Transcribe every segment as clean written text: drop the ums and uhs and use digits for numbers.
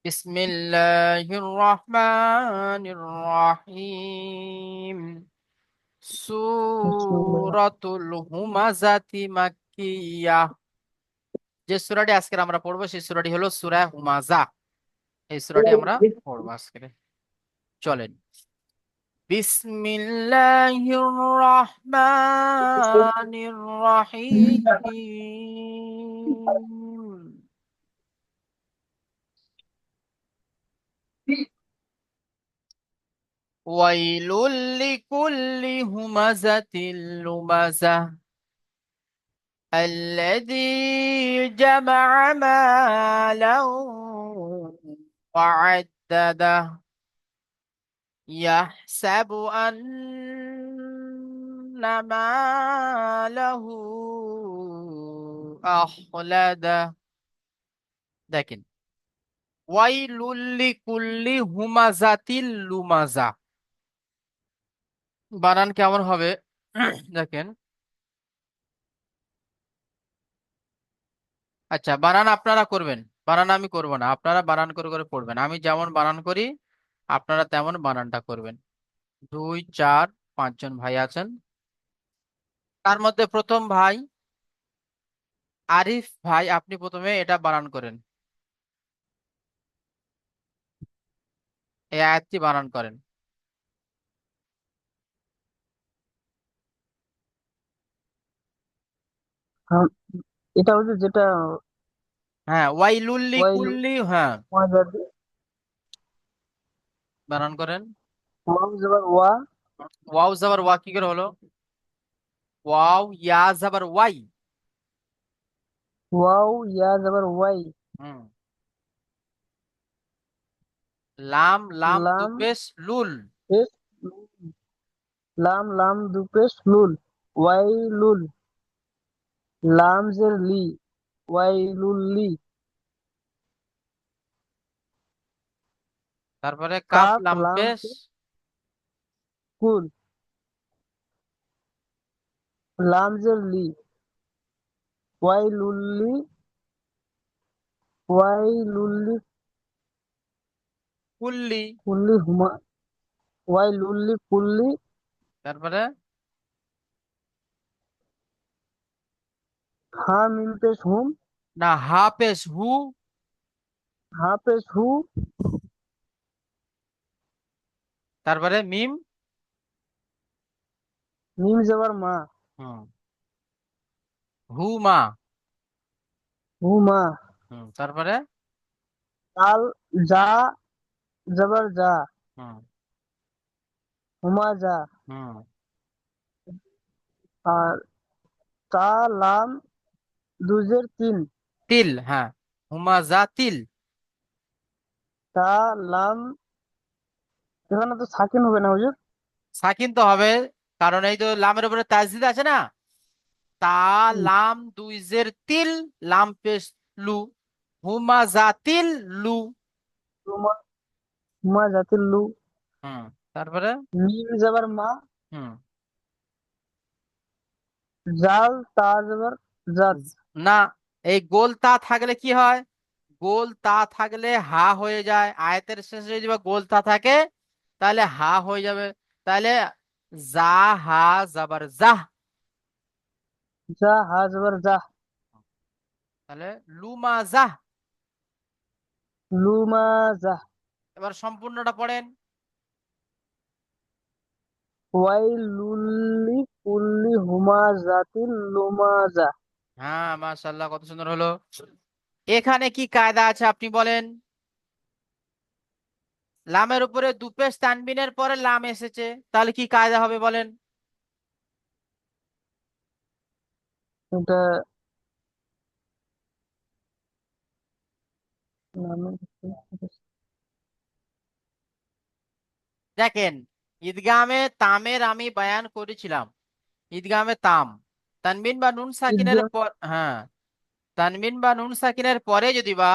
বিসমিল্লাহির রহমানির রহিম। বিসমিল্লাহ। সূরাতুল হুমাযাতি মাক্কিয়াহ। যে সূরাটি আজকে আমরা পড়বো সেই সূরাটি হলো সূরা হুমাযা। এই সূরাটি আমরা পড়বো আজকে। চলেন। বিসমিল্লাহির রহমানির রহিম। ওয়াইলুল লিকুল্লি হুমাযাতিল লুমাযা الذي جمع مالا وعدده يحسب أن ماله أخلده। দেখেন, ওয়াইলুল লিকুল্লি হুমাযাতিল লুমাযা বানান কেমন হবে? দেখেন, আচ্ছা, বানান আপনারা করবেন, বানান আমি করব না, আপনারা বানান করে করে পড়বেন। আমি যেমন বানান করি আপনারা তেমন বানানটা করবেন। 2 4 5 জন ভাই আছেন, তার মধ্যে প্রথম ভাই আরিফ ভাই, আপনি প্রথমে এটা বানান করেন, এই আয়াতটি বানান করেন। আম, এটা হচ্ছে যেটা হ্যাঁ, ওয়াইলুল্লি ওয়াইল কুল্লি, হ্যাঁ, ওয়াজাদি বানান করেন। ওয়াও জবর ওয়া ওয়াও জাবার ওয়া কি করে হলো? ওয়াও ইয়া জাবার ওয়াই। ওয়াও ইয়া জবর ওয়াই হুম। লাম লাম লাম দুপেশ লুল। পেশ লাম লাম দুপেশ লুল ওয়াইলুল লাম জের লি ওয়াইলুল লি তারপরে কাফ কাফ লাম লাম পেশ। পেশ কুল লাম জের লি ওয়াইলুল্লি ওয়াইলুল্লি কুল্লি। কুল্লি হুমা ওয়াইলুল্লি কুল্লি তারপরে হা মিম পেশ হুম না, হা পেশ হু। হা পেশ হু তারপরে মিম। মিম জবর মা হুম। হুমা। হুমা তারপরে কাল যা জবর যা হুম হুমা যা হুম আর তা লাম দুজের তিন তিল, হ্যাঁ, হুমাজা তিল। তা লাম এখানে তো সাকিন হবে না হুজুর। সাকিন তো হবে, কারণ এই তো লামের উপরে তাজদিদ আছে না। তা লাম দুই জের তিল, লাম পেশ লু, হুমাজা তিল লু। হুমা হুমা জাতির লু হুম। তারপরে মিম জবর মা হুম জাল তা জবর জাত না, এই গোল তা থাকলে কি হয়? গোল তা থাকলে হা হয়ে যায়। আয়াতের শেষে যদি বা গোল তা থাকে তাহলে হা হয়ে যাবে। তাহলে জা, হা জাবার জাহ। যা হা জবর যা তাহলে লুমা জাহ। লুমা যা এবার সম্পূর্ণটা পড়েন। ওয়াইলুল্লি কুল্লি হুমা জাতিল লুমা যা হ্যাঁ, মাশাআল্লাহ, কত সুন্দর হলো। এখানে কি কায়দা আছে আপনি বলেন? লামের উপরে দুপেশ তানবিনের পরে লাম এসেছে, তাহলে কি কায়দা হবে বলেন? এটা নামের দেখেন, ঈদগামে তামের আমি বায়ান করেছিলাম। ঈদগামে তাম, তানবিন বা নুন সাকিনের ঈদগাহ পর, হ্যাঁ, তানবিন বা নুন সাকিনের পরে যদি বা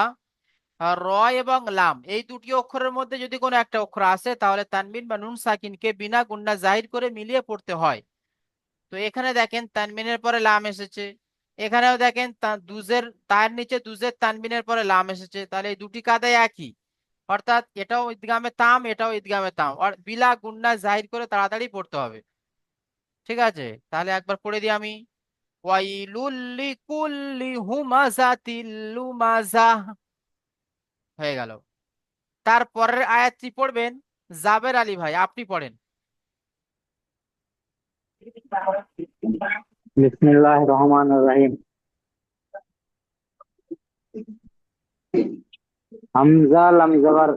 র এবং লাম এই দুটি অক্ষরের মধ্যে যদি কোনো একটা অক্ষর আসে, তাহলে তানবিন বা নুন সাকিনকে বিনা গুণনা জাহির করে মিলিয়ে পড়তে হয়। তো এখানে দেখেন তানবিনের পরে লাম এসেছে, এখানেও দেখেন দুজের তার নিচে দুজের তানবিনের পরে লাম এসেছে, তাহলে এই দুটি কাদায় একই। অর্থাৎ এটাও ঈদগামে তাম, এটাও ঈদগামে তাম, আর বিলা গুন্না জাহির করে তাড়াতাড়ি পড়তে হবে। ঠিক আছে, তাহলে একবার পড়ে দিই আমি। ওয়াইলুল লিকুল্লি হুমাযাতিল লুমাযাহ, হয়ে গেল। তারপরের আয়াতটি পড়বেন জাবের আলী ভাই, আপনি পড়েন। বিসমিল্লাহির রহমানির রহিম। হামজা লাম জবর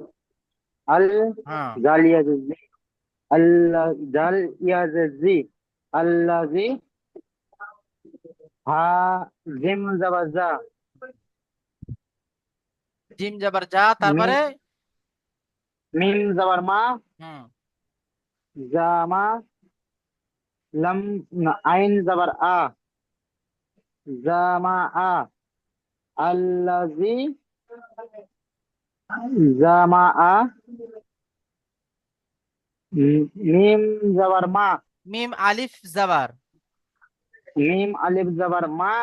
আল, হ্যাঁ, জালিয়া জি, আল্লাহ জাল ইয়া জি, আল্লাজি, হা জিম জবর জা, জিম জবর যা, মিম তারপরে মিম জবর মা, হুম, জামা লাম আইন জবর আ, জামা আ, আল্লাজি, জামা আ, মিম জবর মা, মিম আলিফ জবর, মিম আলিফ জবর মা,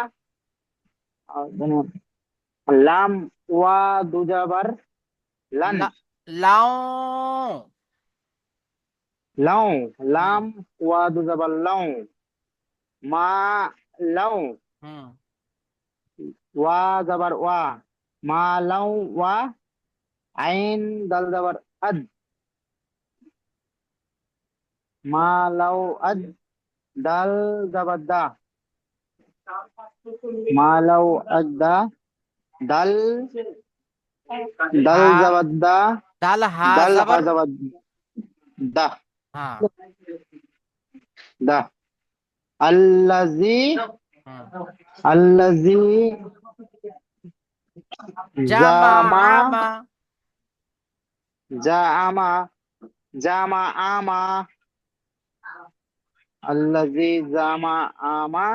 লাম ওয়া দু জবর লান, লাউ, লাউ, হুম লাম ওয়া দু জবর লাউ, মা লাউ, হুম, ওয়া জবর ওয়া, মা লাউ ওয়া, আইন দাল জবর আদ, মা লাউ আদ, দাল জবর দা, মা লাউ আদ দা, দাল, দাল হা, জবর দা, দাল হা দাল হা জবর, জবর দা, হ্যাঁ, দা, আল্লাজি, হুম, আল্লাজি, জামা জামা, আমা, জামা, জামা আমা, আল্লাজি জামা আমা,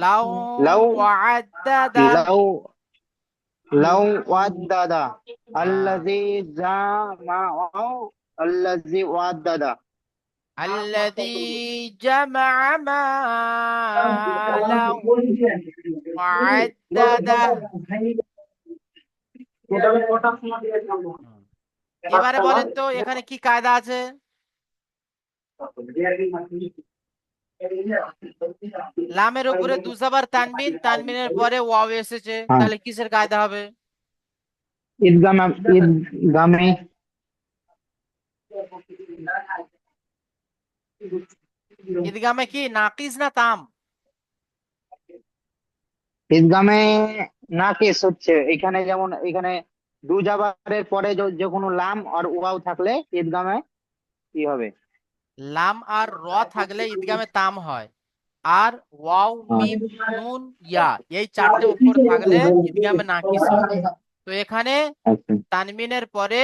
লাউ লাউ, ওয়াদ্দাদা, লাউ, লাউ ওয়াদ্দাদা, হ্যাঁ, আল্লাজি জামা, আল্লাজি ওয়াদ্দাদা, الذي جمع مالا وعدده। হুম। এবারে বলেন তো এখানে কি কায়দা আছে? লামের উপরে দুজাবার তানবিন, তানবিনের পরে ওয়াও এসেছে, হ্যাঁ, তাহলে কিসের কায়দা হবে? ঈদগামে, ঈদগামে, ঈদগামে কি নাকিস না তাম? ঈদগামে নাকিস হচ্ছে এখানে, যেমন এখানে দু জাবারের পরে যে কোনো লাম আর ওয়াও থাকলে ঈদগামে কি হবে? লাম আর র থাকলে ঈদগামে তাম হয়। আর ওয়াও, হ্যাঁ, মিম, নুন, ইয়া, এই চারটে অক্ষর থাকলে ঈদগামে নাকিস হয়। তো এখানে আচ্ছা, তানবিনের পরে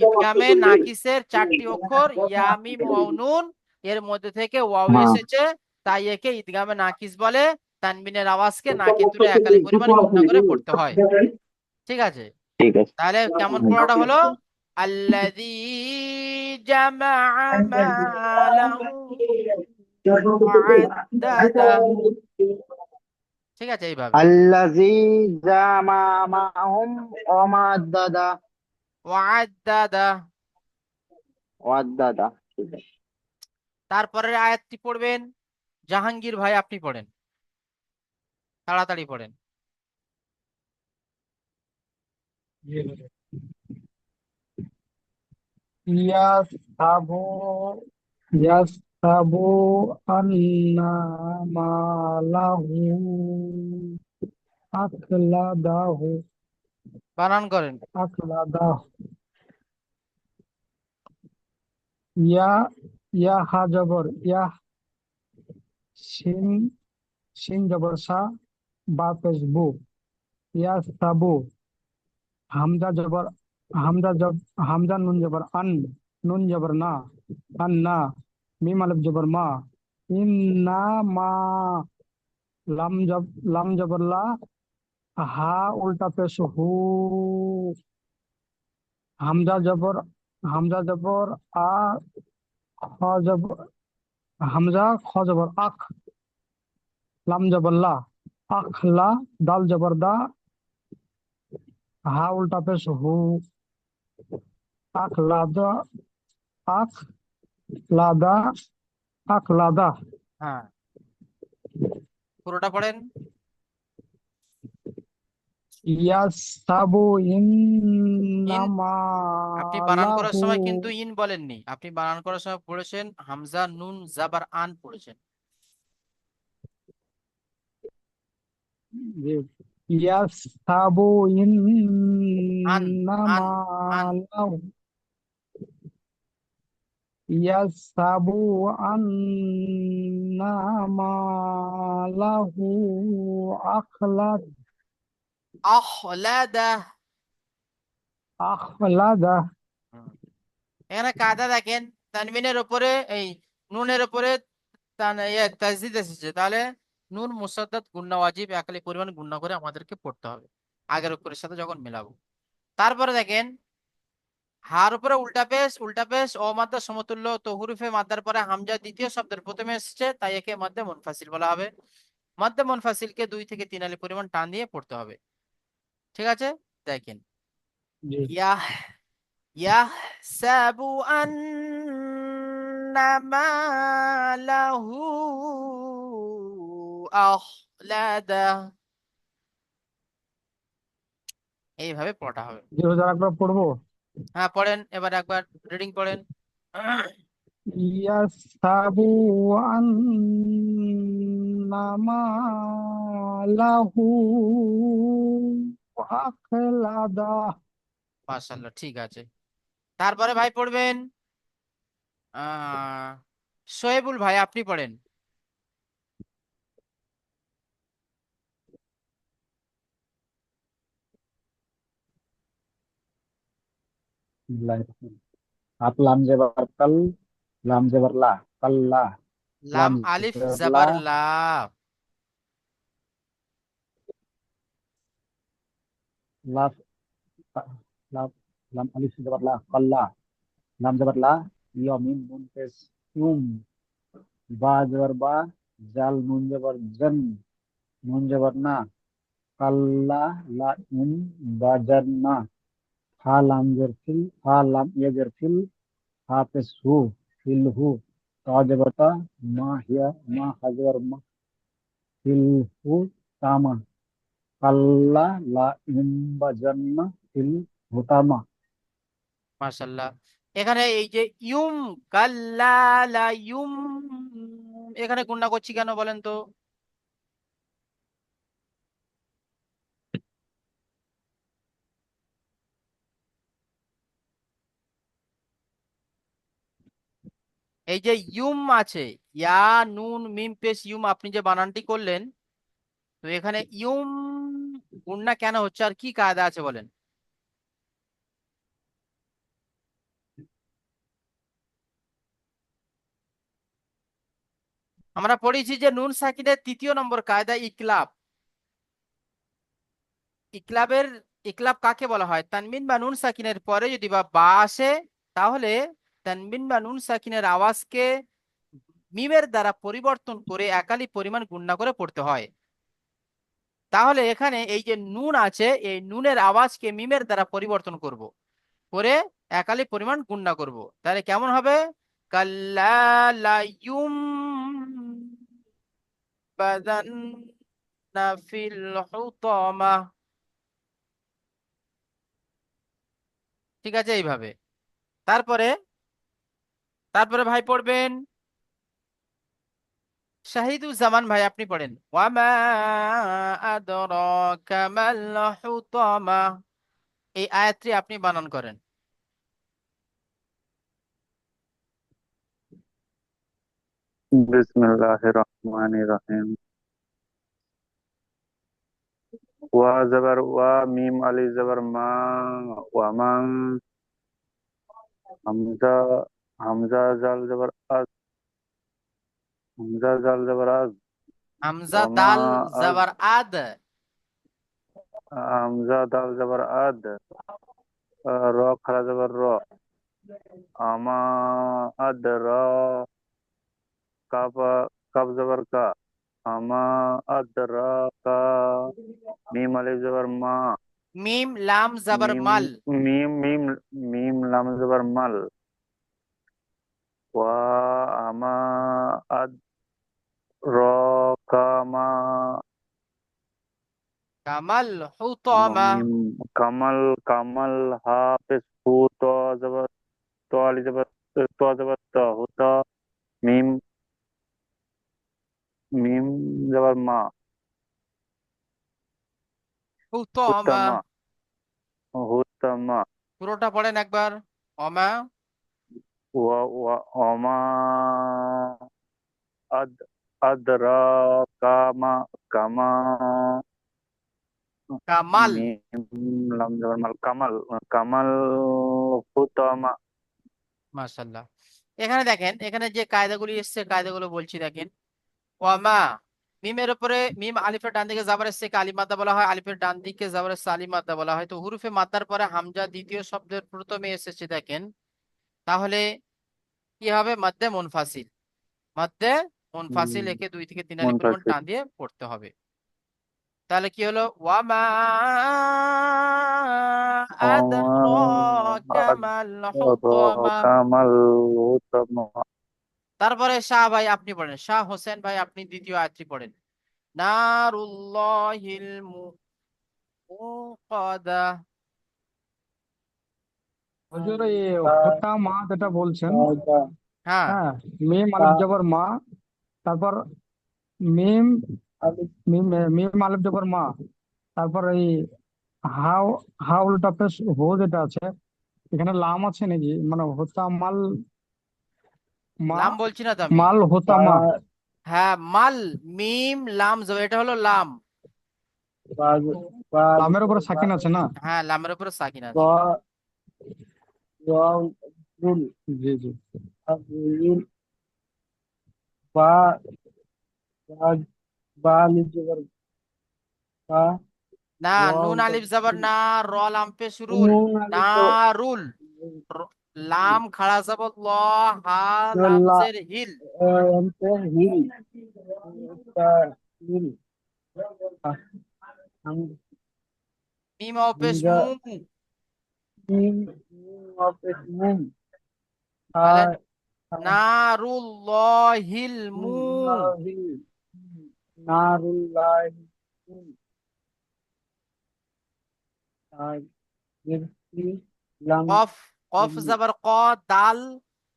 ঈদগামে নাকিসের চারটি অক্ষর ইয়া মিম ওয়াও নুন, এর মধ্যে থেকে ওয়াও হ্যাঁ, এসেছে, তাই একে ঈদগামে নাকিস বলে। তানবিনের আওয়াজকে নাকের তুলে একালি পরিমাণ গুণনা করে পড়তে হয়। ঠিক আছে, ঠিক আছে। তাহলে কেমন পড়াটা হলো? আল্লাযী জামা'a মালান ওয়া'আদ্দাদা। ঠিক আছে, এইভাবে আল্লাজি জামা মাহুম ওমাদ্দাদা, ওয়া'আদ্দাদা। ওয়াদ্দাদা, ঠিক আছে। তারপরের আয়াতটি পড়বেন জাহাঙ্গীর ভাই, আপনি পড়েন, তাড়াতাড়ি পড়েন। ইয়াসাবু ইয়াসাবু আন্না মালাহু আকলাদাহু বানান করেন। আকলাদাহু। ইয়া, ইয়া হা জবর ইয়া, শিন, শিন জবর সা, বা পেশ বু, ইয়াসাবু। হামজা জবর, হামজা জব, হামজা নুন জবর আন, নুন জবর না, আন না। মিম আলিফ জবর মা, ইন্না মা। লাম জব, লাম জবর লা, হা উল্টা পেশ হু। হামজা জবর, হামজা জবর আ, খ জবর, হামজা খ জবর আখ, লাম জবর লা, আখ লা। দাল জবর দা, हा उल्टा पेश हु, अखलादा, अखलादा, अखलादा, হ্যাঁ, পুরোটা পড়েন। ইয়াসাবু ইন, ইন্নামা আপনি বানান করার লাহু, সময় কিন্তু ইন বলেননি, আপনি বানান করার সময় পড়েছেন হামজা নুন জাবার আন পড়েছেন। ইয়াসাবু আন, আন, ইন্নামা আন। লাহু, ইয়াসাবু আন্নামা লাহু আখলাদ, আখলাদা। আখলাদা। হুম। এখানে কায়দা দেখেন, তানবিনের উপরে এই নুনের উপরে তাসদিদ এসেছে, তাহলে নুন মুসাদ্দাদ গুন্না ওয়াজিব একালি পরিমাণ গুন্না করে আমাদেরকে পড়তে হবে আগের অক্ষরের সাথে যখন মেলাবো। তারপরে দেখেন হার উপরে উল্টা পেশ ও মাদ্দা সমতুল্য, তো হুরুফে মাদ্দার পরে হামজা দ্বিতীয় শব্দের প্রথমে এসেছে, তাই একে মাদ্দে মুনফাসিল বলা হবে। মাদ্দে মুনফাসিলকে 2 থেকে 3 আলি পরিমাণ টান দিয়ে পড়তে হবে। ঠিক আছে, দেখেন জি। ইয়াহ, ইয়াহসাবু আন্না মালাহু আখলাদা, এইভাবে পড়া হবে। জি হুজুর, একবার পড়বো। হ্যাঁ পড়েন, এবার একবার রিডিং পড়েন। ইয়াসাবু আন্নামা লাহু আখলাদা। মাশাআল্লাহ, ঠিক আছে। তারপরে ভাই পড়বেন আহ শোয়েবুল ভাই, আপনি পড়েন। आप लाम जेबर कल, लाम जेबर ला, कल्ला, লাম लाम আলিফ जेबर ला, জাবার লা। ला, ला, लाम अलिफ जेबर ला, कल्ला, लाम जेबर ला, यो मीम नून पेश यूम, बा जेबर बा, जाल नून जेबर जन, नून जेबर ना, कल्ला, ला इन, बाजरना, हा लाम जेर फिल, हा लाम ये जेर फिल, हा पेश हु, फिल हु, ता जेबर ता, मा हिया, मा हा जेबर मा, फिल हु, तामा, কাল্লা লা ইনবাজান্না ফিল হুতামা। মাশাআল্লাহ। এখানে এই যে ইউম, কাল্লা লা ইউম, এখানে গুণনা করছি কেন বলেন তো? এই যে ইউম আছে, ইয়া নুন মিম পেশ ইউম, আপনি যে বানানটি করলেন, তো এখানে ইউম গুণনা কেন হচ্ছে আর কি কায়দা আছে বলেন? আমরা পড়েছি যে নুন সাকিনের 3য় নম্বর কায়দা ইকলাব। ইকলাবের, ইকলাব কাকে বলা হয়? তানবিন বা নুন সাকিনের পরে যদি বা আসে, তাহলে তানবিন বা নুন সাকিনের আওয়াজকে মিমের দ্বারা পরিবর্তন করে একালি পরিমাণ গুণনা করে পড়তে হয়। তাহলে এখানে এই যে নুন আছে, এই নুনের আওয়াজকে মিমের দ্বারা পরিবর্তন করব, করে একালি পরিমাণ গুণনা করব, তাহলে কেমন হবে? কাল্লা লা ইউমবাদান্না ফিল হুতামা। ঠিক আছে, এইভাবে। তারপরে, তারপরে ভাই পড়বেন শাহিদুজ্জামান ভাই, আপনি পড়েন ওয়ামা আদরাকা মাল হুতামা, এই আয়াতটি আপনি বানান করেন। बिस्मिल्लाहिर रहमानिर रहीम। ওয়া জবর ওয়া, মিম আলিফ জবর মা, ওয়া মান, হামজা, হামজা জাল জবর আজ, হামজা জাল জবর আজ, হামজা ওয়া মা দাল আজ, জাবার আদ। হামজা দাল জবর আদ, র খারা জবর র, আমা আদ র, কাফ, কাফ জবর কা, আমা আদ র কা, মিম আলিফ জবর মা, মিম লাম জাবার মিম মাল। মিম মিম মিম লাম জবর মাল। ওয়া আমা আদ র কামা কামাল হুতামা। মিম কামাল কামাল হা পেশ হু ত জবর ত আলি জবর ত জবর ত হুত মিম মিম জবর মা হুতামা। হুত্তামা হুত্তামা। পুরোটা পড়েন একবার। অমা ওয়া ওয়া অমা আদ আদরা কামা কামা কামাল। মিম লাম জবর মাল কামাল কামাল হুতামা। মাশাআল্লাহ। এখানে দেখেন, এখানে যে কায়দাগুলি এসছে কায়দাগুলো বলছি দেখেন। ওয়ামা, মিমের উপরে মিম আলিফের ডান দিকে জাবার এসছে কে আলিফ মাদ্দা বলা হয়, আলিফের ডান দিকে জাবার এসছে আলিফ মাদ্দা বলা হয়। তো হুরুফে মাদ্দার পরে হামজা দ্বিতীয় শব্দের প্রথমে এসেছে দেখেন, তাহলে কি হবে? মাদ্দে মুনফাসিল। মাদ্দে মুনফাসিল একে 2 থেকে 3 আলিফ পরিমাণ মুনফাসিল। টান দিয়ে পড়তে হবে। তাহলে কি হলো? ওয়ামা আদরাকা মাল হুতামা। কামাল হুতামা। তারপরে শাহ ভাই আপনি পড়েন, শাহ হোসেন ভাই আপনি দ্বিতীয় আয়াতটি পড়েন। নারুল্লাহিল মুকাদা। হুজুর এই হোতা মা যেটা বলছেন, হ্যাঁ, হ্যাঁ, মিম আলিফ জবর মা, তারপর মিম মিম মিম আলিফ জবর মা, তারপর এই হাও হা উল্টা পেশ হো যেটা আছে, এখানে লাম আছে নাকি? মানে হোতা মাল মা, লাম বলছি না তো আমি। মাল হোতা মা। হ্যাঁ, মাল, মিম লাম জবর, এটা হলো লাম। লামের উপরে সাকিন আছে না? হ্যাঁ, লামের উপরে সাকিন আছে। জি জি। না, নুন আলিফ জবর না, র লাম পে শুরুল। না রুল। র- লাম খাড়া জবর ল, হা লাম জের হিল। মিম অপেশ মু। তাহলে নারুল্লাহিল মু। কফ, কফ জবর ক, দাল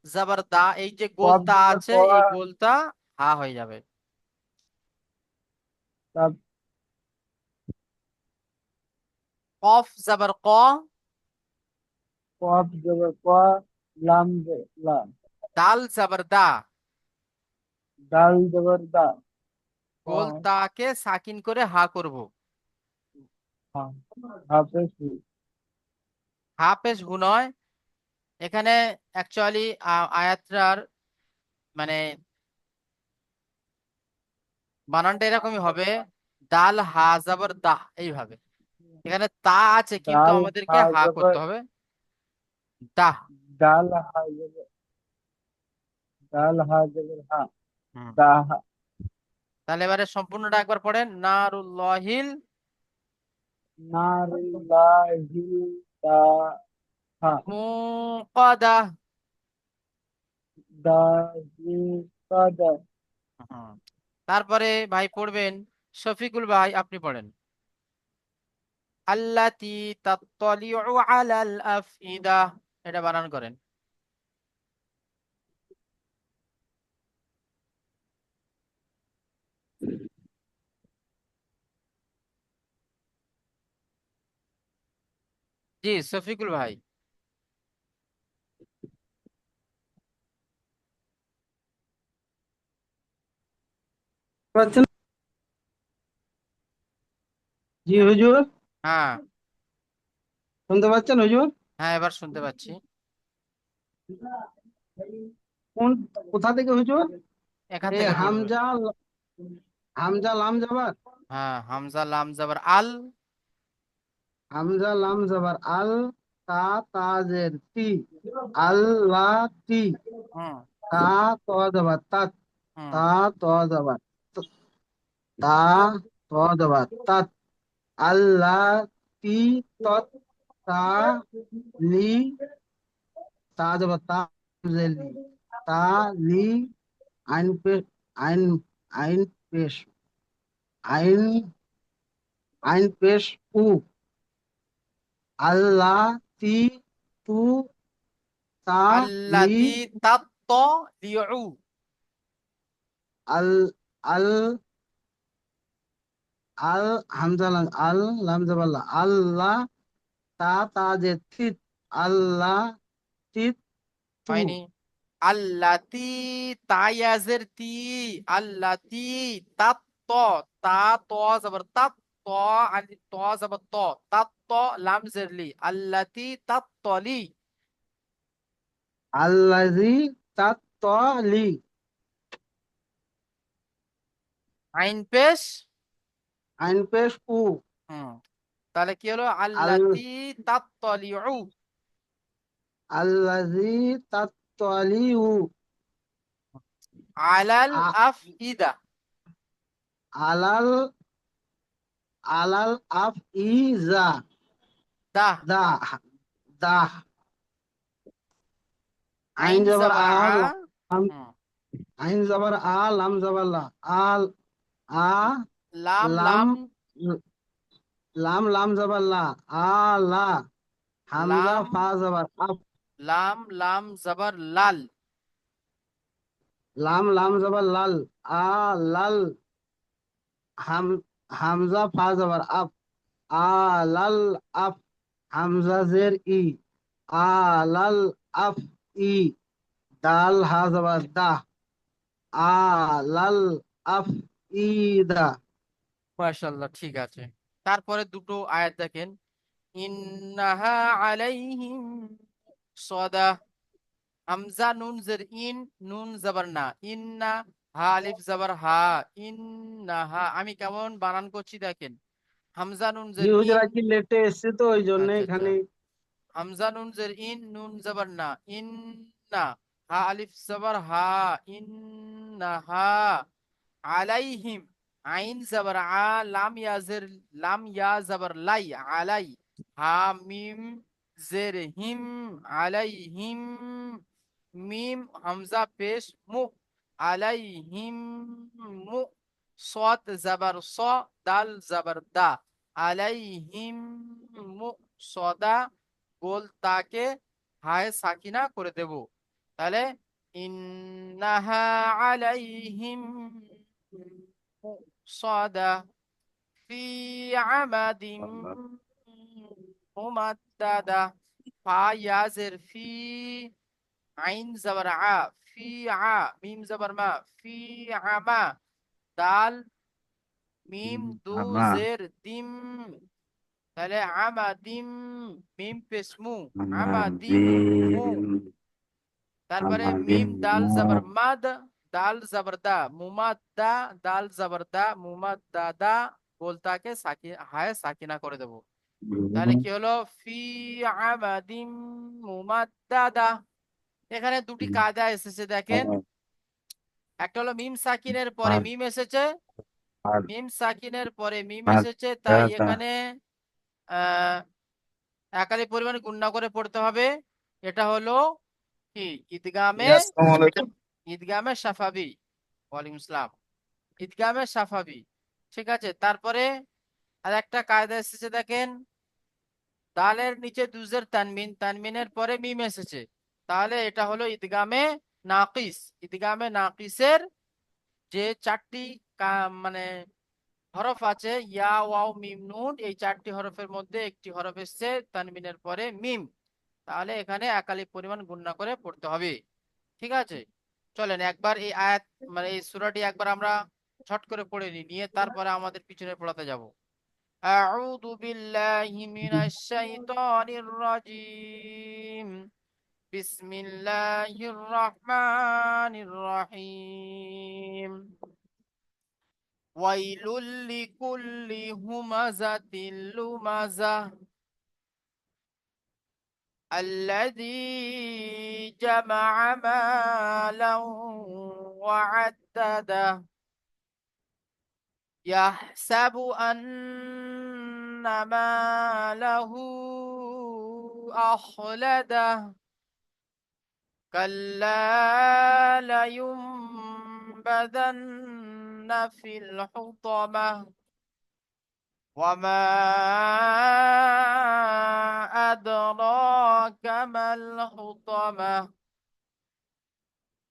জবর দা, এই যে গোলতা আছে এই গোলতা হা হয়ে যাবে। কফ জবর ক, দাল জবর দা, গোলতাকে সাকিন করে হা করব। হা পেশ হু নয়। এখানে অ্যাকচুয়ালি আয়াতটার মানে বানানটা এরকমই হবে, দাল হা জবর দাহ, এইভাবে। এখানে তা আছে কিন্তু আমাদেরকে হা করতে হবে, দাহ। হুম। তাহলে এবারে সম্পূর্ণটা একবার পড়েন। নারুল্লাহিল মুকাদা। হুম। তারপরে ভাই পড়বেন, শফিকুল ভাই আপনি পড়েন। আল্লাতী তাত্তালিউ আলাল আফইদা, এটা বানান করেন। জি শফিকুল ভাই। পাচ্ছেন? জি হুজুর, হ্যাঁ, শুনতে পাচ্ছেন হুজুর? হ্যাঁ এবার শুনতে পাচ্ছি। কোন, কোথা থেকে হুজুর? এখান এই থেকে পড়বে। হামজা, হামজা লাম জাবার, হ্যাঁ, হামজা লাম জবর আল। হামজা লাম জাবার আল, তা তাজের তি, আল্লাহ তি, হুম তা ত জাবার তাত, হুম তা ত জাবার ত, তা ত জাবার তাত, আল্লাহ তি তৎ তা লি তা জবর তা জের লি তা লি আইন পেশ আইন আইন পেশ আইন আইন পেশ উ আল্লাহ তি তু তা লি আল্লাতি তাত্তালিউ আল আল আল হামজা লাম আল লাম জাবাল্লাহ আল্লাহ তা তাজে তিত আল্লাহ তিত তু হয়নি আল্লাতি তায়াজের তি আল্লাতি তাত্ত তা ত জবর তাত ত আলি ত জবর ত তাত্ত লাম জেরলি আল্লাতি তাত্তলি আল্লাজি তাত লি আইন পেশ আইন পেশ উ হুম তাহলে কি হলো আল আল্লাতি তাত্তলিউ আল্লাজি তাত লি উ আলাল আ- আফইদা আলাল আলাল আফ ইজা দা দা দা আইন আইন জবর জবর আ আ লাম হুম, আইন জবর আ লাম জবর লা আল আ লাম লাম লাম লাম লাম জবর লা আলা হামজা লাম ফা জবর আফ লাম লাম জবর লাল লাম লাম জবর লাল আ লাল হাম হামজা ফা জবর আফ আ লাল আফ হামজা জের ই আ লাল আফ ই দাল হা জবর দা আ লাল আফ ই দা মাশাআল্লাহ ঠিক আছে তারপরে দুটো আয়াত দেখেন ইন্নাহা আলাইহিম সদা হামজা নুন জের ইন নুন জবর না ইন্না হা আলিফ জবর হা ইন্নাহা আমি কেমন বানান করছি দেখেন হামজা নুন জি জের হুজুরা ইন কি লেটে এসছে তো ওই জন্য আচ্ছা আচ্ছা এখানে হামজা নুন জের ইন নুন জবর না ইন্না হা আলিফ জবর হা ইন্নাহা আলাইহিম আইন জবর আ লাম ইয়া জবর লাই আলাই হা মিম জের হিম আলাইহিম মিম হামজা পেশ মু আলাইহিম মু صاد জবর স দাল জবর দা আলাইহিম মু সদা গোল তাকে হায় সাকিনা করে দেব তাহলে ইন্নাহা আলাইহিম মুসাদা ফি আমাদিন মুমাদ্দাদা ফা ইয়াজের ফি আইন জবর আ ফি আ মিম জবর মা ফি আমা দাল মিম দু আমা জের দিম তাহলে আমাদিম মিম পেশমু আমাদিম মু আমাদিম তারপরে আমাদিম মিম দাল মু জবর মাদ দাল জবর দা মুমাদ্দা দাল জবর দা মুমাদ্দাদা গোলতাকে হায় সাকিনা করে দেব তাহলে কি হলো ফি আমাদিম মুমাদ্দাদা এখানে দুটি কায়দা এসেছে দেখেন একটা হলো মিম সাকিনের পরে মিম এসেছে মিম সাকিনের পরে মিম এসেছে তাই এখানে আহ একালি পরিমাণে গুণনা করে পড়তে হবে এটা হলো কি ঈদগামে ঈদগামে সাফাবি ওয়ালাইকুম আসসালাম ঈদগামে সাফাবি ঠিক আছে তারপরে আর একটা কায়দা এসেছে দেখেন দালের নিচে দুজের তানমিন তানমিনের পরে মিম এসেছে তাহলে এটা হলো ঈদগামে নাকিস ঈদগামে নাকিসের যে চারটি মানে হরফ আছে ইয়া ওয়াও মিম নুন এই চারটি হরফের মধ্যে একটি হরফ এসেছে তানমিনের পরে মিম তাহলে এখানে একালিক পরিমাণ গুণনা করে পড়তে হবে ঠিক আছে চলেন একবার এই আয়াত মানে এই সূরাটি একবার আমরা ছট করে পড়ে নিয়ে তারপরে আমাদের পিছনে পড়াতে যাব আউযু বিল্লাহি মিনাশ শাইতানির রাজিম বিসমিল্লাহির রহমানির রহিম ওয়াইলুল লিকুল্লি হুমাযাতিল লুমাযাহ الذي جمع مالا وعدده يحسب أن ماله أخلده كلا لينبذن في الحطمة وما أدراك ما الحطمة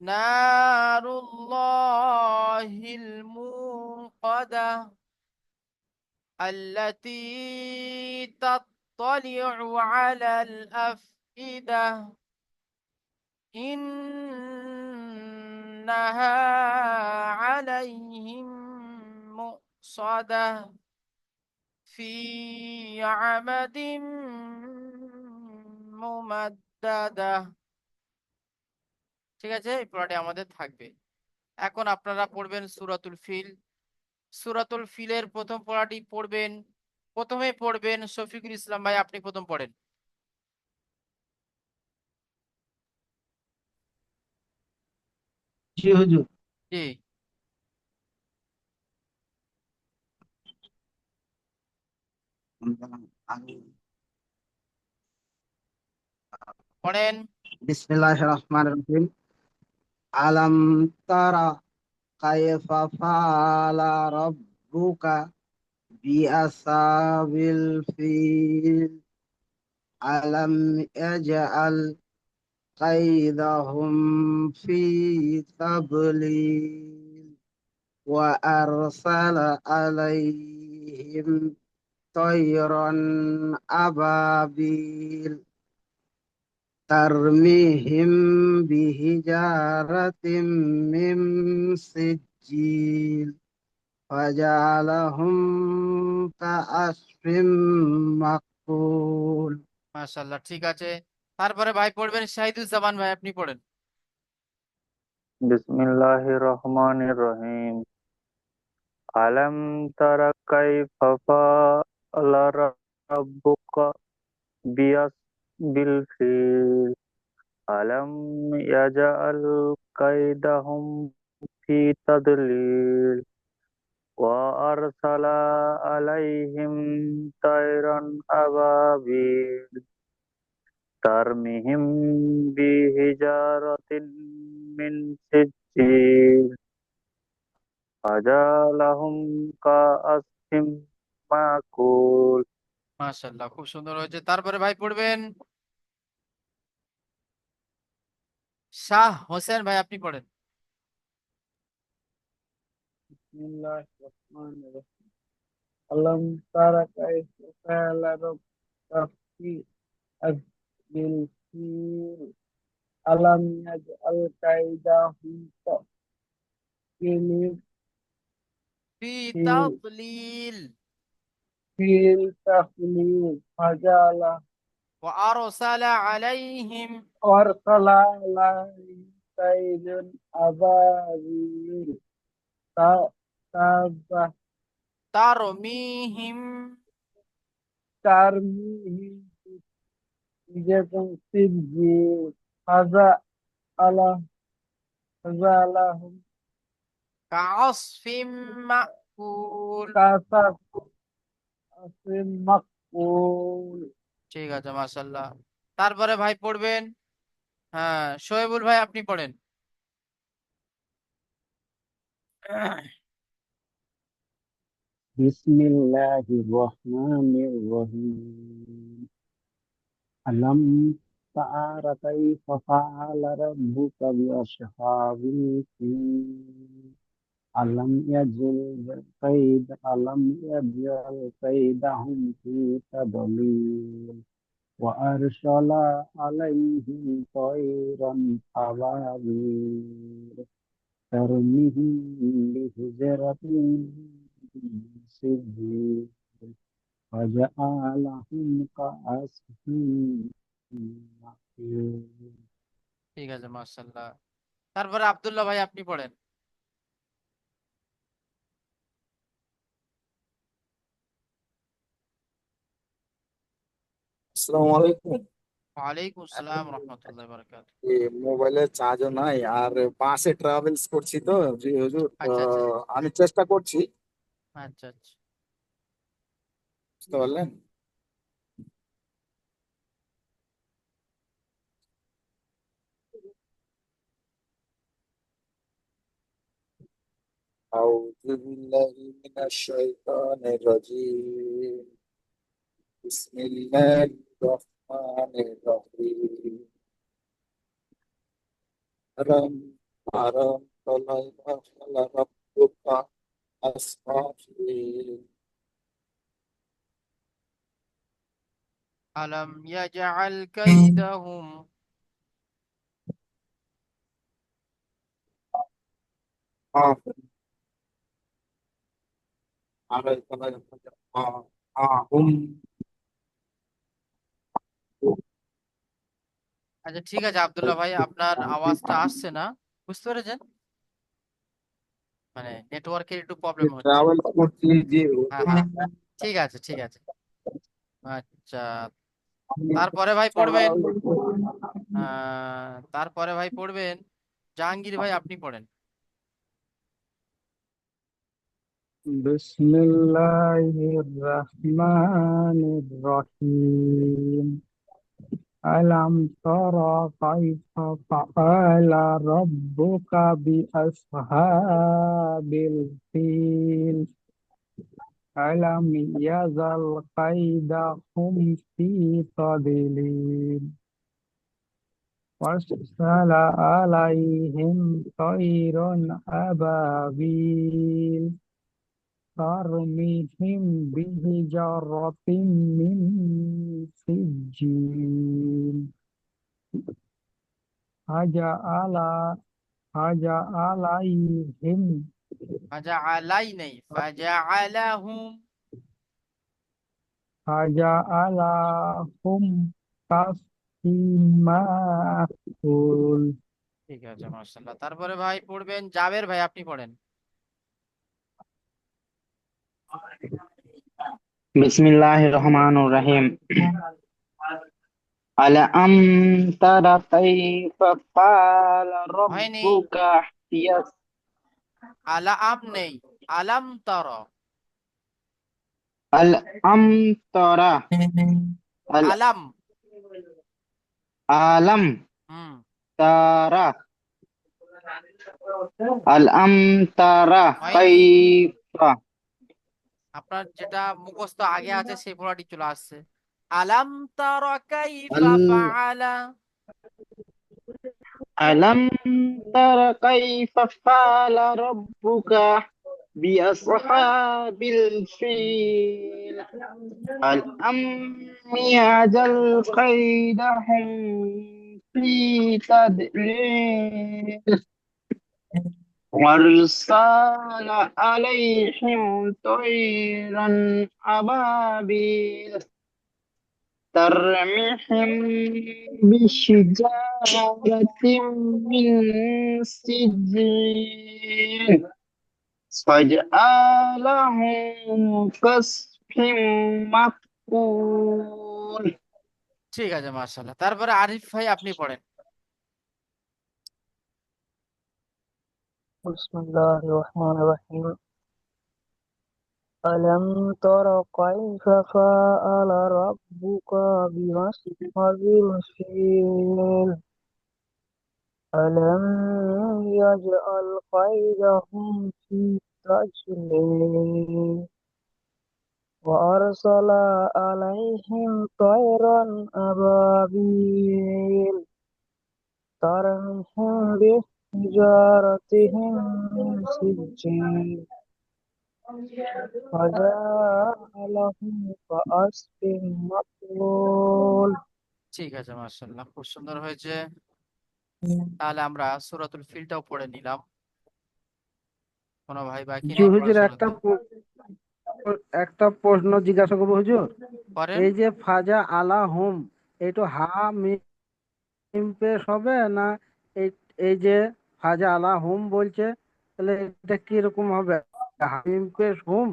نار الله الموقدة التي تطلع على الأفئدة إنها عليهم مؤصدة في عمد ممددة ঠিক আছে, এই পড়াটি আমাদের থাকবে। এখন আপনারা পড়বেন সূরাতুল ফিল। সূরাতুল ফিলের প্রথম পড়াটি পড়বেন, প্রথমে পড়বেন শফিকুল ইসলাম ভাই, আপনি প্রথম পড়েন। জি হুজুর। জি, পড়েন। বিসমিল্লাহির রহমানির রহিম। আলাম তারা কাইফা ফাআলা রাব্বুকা বিআসহাবিল ফিল আলাম ইয়াজআল কাইদাহুম ফি তাদলিল ওয়া আরসালা আলাইহিম তয়রান আবাবিল ترميهم بحجارة من سجيل فجعلهم كعصف مأكول। মাশাআল্লাহ, ঠিক আছে। তারপরে ভাই পড়বেন শাহিদুজ্জামান ভাই, আপনি পড়েন। বিসমিল্লাহির রহমানির রহিম। আলাম তারা কাইফা ফাআলা রাব্বুকা বিল ফিল আলাম ইয়াজআল কাইদাহুম ফি তাদলিল ওয়া আরসালা আলাইহিম তায়রান আবাবিল তারমিহিম বিহিজারাতিন মিন সিজ্জিল ফাজালাহুম কাআসফিম মাকুল। মাশাআল্লাহ, খুব সুন্দর হয়েছে। তারপরে ভাই পড়বেন শাহ হোসেন ভাই, আপনি পড়েন। বিসমিল্লাহির রহমানির রহিম। আলাম তারা কাইফা ফাআলা রাব্বুকা বিআসহাবিল ফিল আলাম ইয়াজআল কাইদাহুম ফি ফিল তাদলিল ফিল তাহলিল ফাজালা ওয়া আরসালা আলাইহিম অরসালা আলাইহিম তাইরুন আবাবিল তাবাহ তারমিহিম তারমিহিম বিজাতিন সিজজিল আলা ফাজালাহুম কাআসফিম মাকুল। কাসাফিন মাকুল। ঠিক আছে, মাশাআল্লাহ। তারপরে ভাই পড়বেন, হ্যাঁ, শোয়েবুল ভাই, আপনি পড়েন। বিসমিল্লাহির রহমানির রহিম। আলাম তারা কাইফা ফাআলা রাব্বুকা বিআসহাবিল ফিল আলাম ইয়াজআল কাইদাহুম ফি তাদলিল ওয়া আরসালা আলাইহিম তায়রান আবাবিল তারমিহিম বিহিজারাতিন মিন সিজজিল ফাজআলাহুম কাআসফিন মাকুল। ঠিক আছে, মাশাআল্লাহ। তারপরে আব্দুল্লাহ ভাই, আপনি পড়েন। আসসালামু আলাইকুম। ওয়ালাইকুম আসসালাম রহমতুল্লাহ বারাকাতুহু। মোবাইলে চার্জও নাই আর বাসে ট্রাভেলস করছি তো জি হুজুর, আচ্ছা আচ্ছা আমি চেষ্টা করছি। আচ্ছা আচ্ছা। বুঝতে পারলেন? أعوذ بالله من الشيطان الرجيم بسم الله الرحمن الرحيم ألم أرى كيف فعل ربك أصحاب الفيل আলম ইয়াজআল কাইদাহুম أرى كيف هم আচ্ছা ঠিক আছে আব্দুল্লাহ ভাই, আপনার আওয়াজটা আসছে না, বুঝতে পেরেছেন? মানে নেটওয়ার্কের একটু প্রবলেম হচ্ছে। ট্রাভেল করছি যে হ্যাঁ হ্যাঁ, ঠিক আছে ঠিক আছে। আচ্ছা, তারপরে ভাই পড়বেন তারপরে ভাই পড়বেন জাহাঙ্গীর ভাই, আপনি পড়েন। بسم الله الرحمن الرحيم ألم ترى كيف فعل ربك بأصحاب الفيل ألم يزل كيدهم في تضليل وارسل عليهم طيرا أبابيل ترميهم بحجارة من سجيل فجعل فجعليهم ফাজাআলাই নেই, ফাজাআলাহুম। فجعلهم كعصف مأكول ঠিক আছে মাশাআল্লাহ। তারপরে ভাই পড়বেন জাবের ভাই, আপনি পড়েন। বিসমিল্লাহির রহমানির রহিম আলম তারা কাইফা ফাআলা হয়নি, রাব্বুকা ইয়াস আলাম নেই, আলাম তারা। আলম তারা আল আলাম। আলম হুম। তারা আলম তারা হয়নি, কাইফা আপনার যেটা মুখস্থ আগে আছে সেই পড়াটি চলে আসছে। আলাম তারা কাইফা আল ফাআলা। ألم تر كيف فعل ربك بأصحاب الفيل ألم يجعل كيدهم في تضليل وأرسل عليهم طيرا أبابيل ترميهم بشجارة من سجيل فجعلهم كصف مأكول ঠিক আছে মাশাআল্লাহ। তারপরে আরিফ ভাই আপনি পড়েন। بسم الله الرحمن الرحيم ألم تر كيف فعل ربك بأصحاب الفيل ألم يجعل كيدهم في تضليل وأرسل عليهم طيرا أبابيل ترميهم بحجارة من سجيل فجعلهم كعصف مأكول ঠিক আছে মাশাআল্লাহ, খুব সুন্দর হয়েছে। তাহলে আমরা সূরাতুল ফিলটাও পড়ে নিলাম। কোনো ভাই বাকি জি নেই পড়া হুজুর, শুরুতে? একটা প্রশ্ন জিজ্ঞাসা করবো হুজুর। করেন। এই যে ফাজা আলা হুম, এটা হা মিম পেশ হবে না? এই এই যে ফাজা আলা হুম বলছে, তাহলে এটা কিরকম হবে? হা মিম পেশ হুম,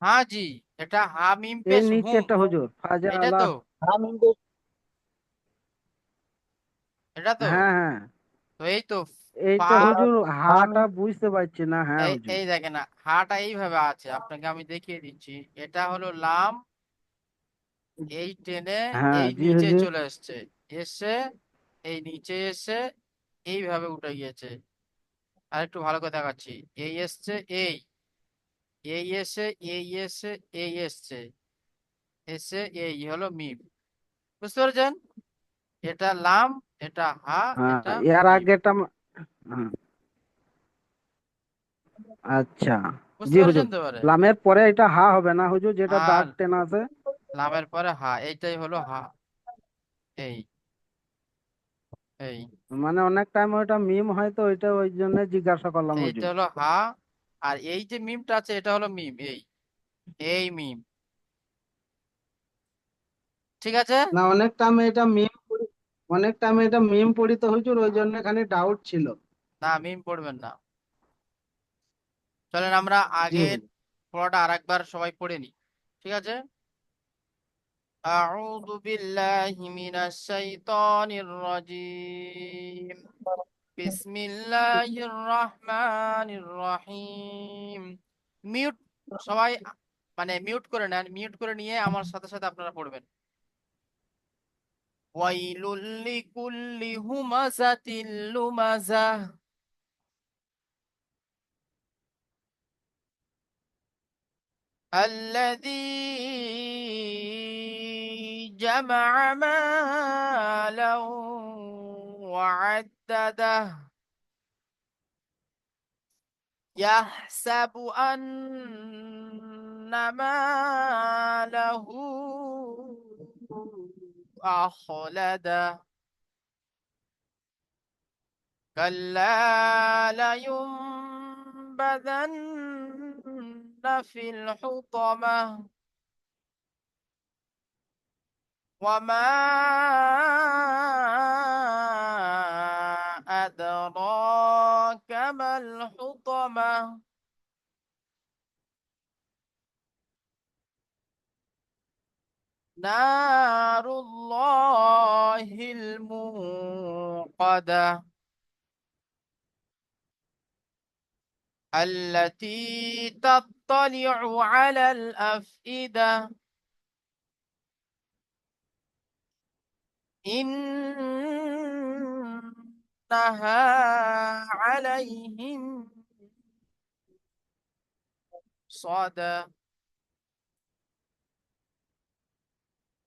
হ্যাঁ জি, এটা হামিম এর পেশ হুম, নিচেরটা হুজুর ফাজা এটা আলা। তো, হামিম বেশ এটা তো। হ্যাঁ হ্যাঁ, তো এই তো এইটা ফা, হুজুর হাটা হামিম বুঝতে পারছি না, হ্যাঁ এই হুজুর। এই দেখেন না, হাটা এইভাবে আছে, আপনাকে আমি দেখিয়ে দিচ্ছি। এটা হলো লাম, এই টেনে হ্যাঁ এই জি নিচে হুজুর। চলে এসছে, এসে এই নিচে এসে এইভাবে উঠে গিয়েছে। আর একটু ভালো করে দেখাচ্ছি, এই এসছে, এই এসে, এই এসে, এই এসছে, এসে এই হলো মিম। বুঝতে পারছেন? এটা লাম, এটা হা, হ্যাঁ এটা এর মিম। আগেটা হ্যাঁ, আচ্ছা। বুঝতে জি পারছেন হুজুর, তো এবারে? লামের পরে এটা হা হবে না হুজুর, যেটা আর দাগ টেনা আছে? লামের পরে হা, এইটাই হলো হা। এই এই মানে অনেক টাইম ওইটা মিম হয়, তো ওইটা ওই জন্য জিজ্ঞাসা করলাম এইটা হুজুর। হলো হা। আর এই যে মিমটা আছে এটা হলো মিম, এই মিম। ঠিক আছে? না, অনেক টাইমে এটা মিম পড়ি তো হুজুর, ওই জন্য খালি ডাউট ছিল। না, মিম পড়বেন না। চলেন আমরা জি আগের হুজুর। পড়াটা আরেকবার সবাই পড়ে নিই। ঠিক আছে? أعوذ بالله من الشيطان الرجيم. بسم الله الرحمن الرحيم. মিউট সবাই, মানে মিউট করে নেন, মিউট করে নিয়ে আমার সাথে সাথে আপনারা পড়বেন। ওয়াইলুল লিকুল্লি হুমাযাতিল লুমাযাহ, الذي جمع مالا وعدده، يحسب أن ماله أخلده، كلا لينبذن في الحطمة، وما أدراك ما الحطمة، نار الله الموقدة، التي تطلع على الأفئدة، إنها عليهم صدى